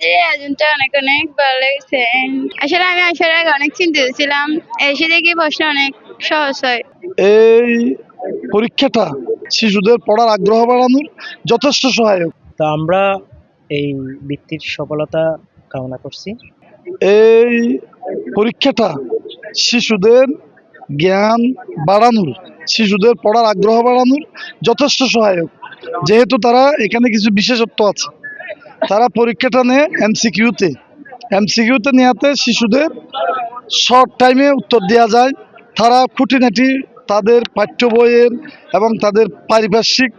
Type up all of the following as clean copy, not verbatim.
যে আয়োজনটা অনেক অনেক ভালো লেগেছে। আসলে আমি আসার আগে অনেক চিন্তিত ছিলাম, এসে দেখি প্রশ্ন অনেক সহজ হয়। এই পরীক্ষাটা শিশুদের পড়ার আগ্রহ বাড়ানোর যথেষ্ট সহায়ক। তো আমরা এই বৃত্তির সফলতা কামনা করছি। এই পরীক্ষাটা শিশুদের জ্ঞান বাড়ানোর, শিশুদের পড়ার আগ্রহ বাড়ানোর যথেষ্ট সহায়ক। যেহেতু তারা এখানে কিছু বিশেষত্ব আছে, তারা পরীক্ষাটা নেয় এমসিকিউতে নেওয়াতে শিশুদের শর্ট টাইমে উত্তর দেওয়া যায়। তারা খুঁটিনাটি তাদের পাঠ্য বইয়ের এবং তাদের পারিপার্শ্বিক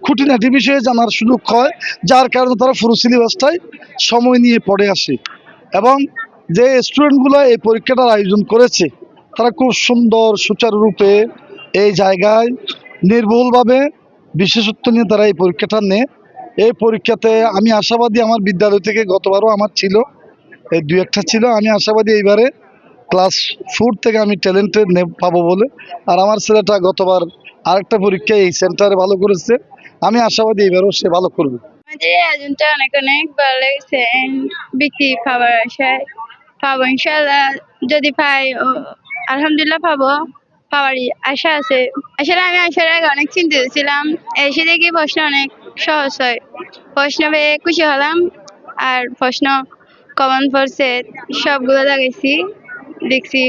খুঁটিনাটি বিষয়ে জানার সুযোগ হয়, যার কারণে তারা পুরো সিলেবাসটাই সময় নিয়ে পড়ে আসে। এবং যে স্টুডেন্টগুলো এই পরীক্ষাটার আয়োজন করেছে তারা খুব সুন্দর সুচারুরূপে এই জায়গায় নির্ভুলভাবে বিশেষত্ব নিয়ে তারা এই পরীক্ষাটা নেয়। এই পরীক্ষাতে আমি আশাবাদী, আমার বিদ্যালয় থেকে গতবারও আমার ছিল, এই দুই একটা ছিল, আমি আশাবাদী এইবারে ক্লাস 4 থেকে আমি ট্যালেন্টেড পাবো বলে। আর আমার ছেলেটা গতবার আরেকটা পরীক্ষায় এই সেন্টারে ভালো করেছে, আমি আশাবাদী এইবারও সে ভালো করবে। আমাদের আয়োজনটা অনেক অনেক ভালো লেগেছে। বৃত্তি পাওয়ার আশায় পাবো ইনশাল্লাহ। যদি পাই আলহামদুলিল্লাহ পাওয়ার আশা আছে। আসলে আমি আসার আগে অনেক চিন্তিত ছিলাম, এসে দেখি প্রশ্ন অনেক সহজ হয়। প্রশ্ন পেয়ে খুশি হলাম। আর প্রশ্ন কমন পড়ছে, সবগুলো লাগাইছি, দেখছি।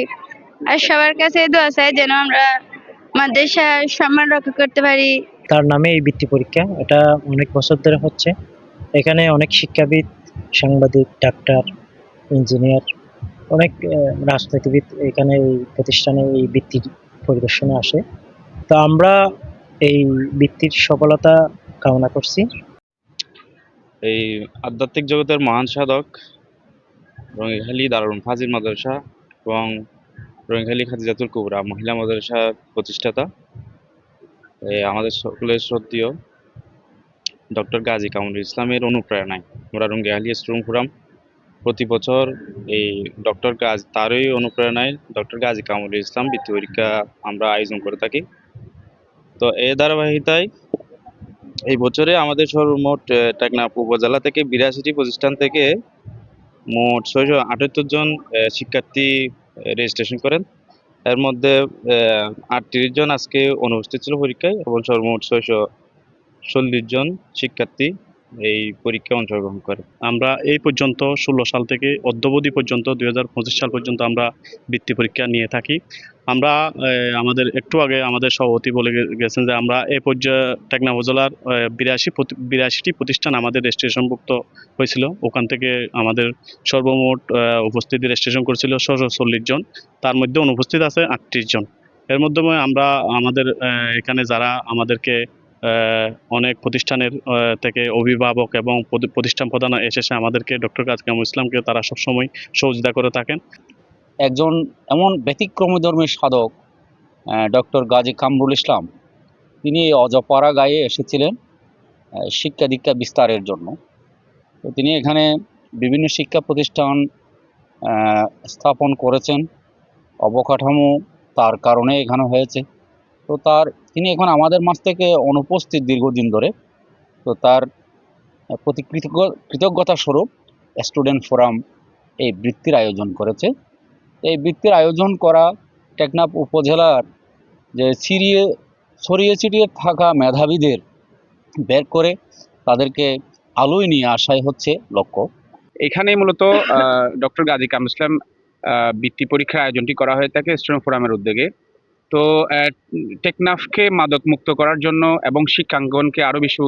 আর সবার কাছে দোয়া চাই যেন আমরা মাদ্রাসার সম্মান রক্ষা করতে পারি। তার নামে এই বৃত্তি পরীক্ষা, এটা অনেক বছর ধরে হচ্ছে। এখানে অনেক শিক্ষাবিদ, সাংবাদিক, ডাক্তার, ইঞ্জিনিয়ার, অনেক রাজনীতিবিদ এখানে এই প্রতিষ্ঠানে এই বৃত্তি পরিদর্শনে আসে। তো আমরা এই বৃত্তির সফলতা কামনা করছি। এই আধ্যাত্মিক জগতের মহান সাধক রোহিঙ্গাখালী দারুল ফাজিল মাদ্রাসা এবং রোহিঙ্গাখালী খাদিজাতুল কুবরা মহিলা মাদ্রাসার প্রতিষ্ঠাতা আমাদের সকলের শ্রদ্ধেয় ডক্টর গাজী কামরুল ইসলামের অনুপ্রেরণায় আমরা রোহিঙ্গাখালী স্টুডেন্ট ফোরাম প্রতি বছর এই তারই অনুপ্রেরণায় ডক্টর গাজী কামরুল ইসলাম বৃত্তি পরীক্ষা আমরা আয়োজন করে থাকি। তো এই ধারাবাহিকতায় এই বছরে আমাদের সর্বমোট টেকনাফ উপজেলা থেকে 82টি প্রতিষ্ঠান থেকে মোট 678 জন শিক্ষার্থী রেজিস্ট্রেশন করেন। এর মধ্যে 38 জন আজকে অনুপস্থিত ছিল পরীক্ষায় এবং সর্বমোট 640 জন শিক্ষার্থী এই পরীক্ষায় অংশগ্রহণ করে। আমরা এই পর্যন্ত 16 সাল থেকে অদ্যাবধি পর্যন্ত 2025 সাল পর্যন্ত আমরা বৃত্তি পরীক্ষা নিয়ে থাকি। আমরা আমাদের একটু আগে আমাদের সভাপতি বলে গেছেন যে আমরা এই পর্যায়ে টেকনাফ উপজেলার 82টি প্রতিষ্ঠান আমাদের রেজিস্ট্রেশনভুক্ত হয়েছিল। ওখান থেকে আমাদের সর্বমোট উপস্থিতি রেজিস্ট্রেশন করেছিল 640 জন, তার মধ্যে অনুপস্থিত আছে 38 জন। এর মাধ্যমে আমরা আমাদের এখানে যারা আমাদেরকে অনেক প্রতিষ্ঠানের থেকে অভিভাবক এবং প্রতিষ্ঠান প্রধান এসেছে আমাদেরকে ডক্টর গাজী কামরুল ইসলামকে তারা সবসময় সহযোগিতা করে থাকেন। একজন এমন ব্যতিক্রমধর্মী সাধক ডক্টর গাজী কামরুল ইসলাম, তিনি এই অজপাড়া গাঁয়ে এসেছিলেন শিক্ষা দীক্ষা বিস্তারের জন্য। তো তিনি এখানে বিভিন্ন শিক্ষা প্রতিষ্ঠান স্থাপন করেছেন, অবকাঠামো তার কারণে এখানে হয়েছে। তো তিনি এখন আমাদের মাঝ থেকে অনুপস্থিত দীর্ঘদিন ধরে। তো তার প্রতি কৃতজ্ঞতা স্বরূপ স্টুডেন্ট ফোরাম এই বৃত্তির আয়োজন করেছে। এই বৃত্তির আয়োজন করা টেকনাফ উপজেলার যে ছড়িয়ে ছিটিয়ে থাকা মেধাবীদের বের করে তাদেরকে আলোয় নিয়ে আসাই হচ্ছে লক্ষ্য। এখানে মূলত ডক্টর গাজী কামরুল ইসলাম বৃত্তি পরীক্ষার আয়োজনটি করা হয়ে থাকে স্টুডেন্ট ফোরামের উদ্যোগে। তো টেকনাফকে মাদক মুক্ত করার জন্য এবং শিক্ষাঙ্গনকে আরও বেশি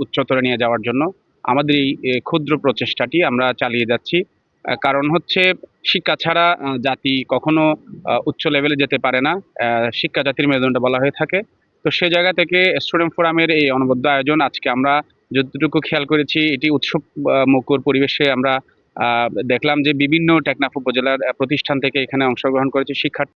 উচ্চতরে নিয়ে যাওয়ার জন্য আমাদের এই ক্ষুদ্র প্রচেষ্টাটি আমরা চালিয়ে যাচ্ছি। কারণ হচ্ছে শিক্ষা ছাড়া জাতি কখনো উচ্চ লেভেলে যেতে পারে না, শিক্ষা জাতির মেরুদণ্ড বলা হয়ে থাকে। তো সে জায়গা থেকে স্টুডেন্ট ফোরামের এই অনবদ্য আয়োজন আজকে আমরা যতটুকু খেয়াল করেছি এটি উৎসব মুখর পরিবেশে আমরা দেখলাম যে বিভিন্ন টেকনাফ উপজেলার প্রতিষ্ঠান থেকে এখানে অংশগ্রহণ করেছে শিক্ষার্থী।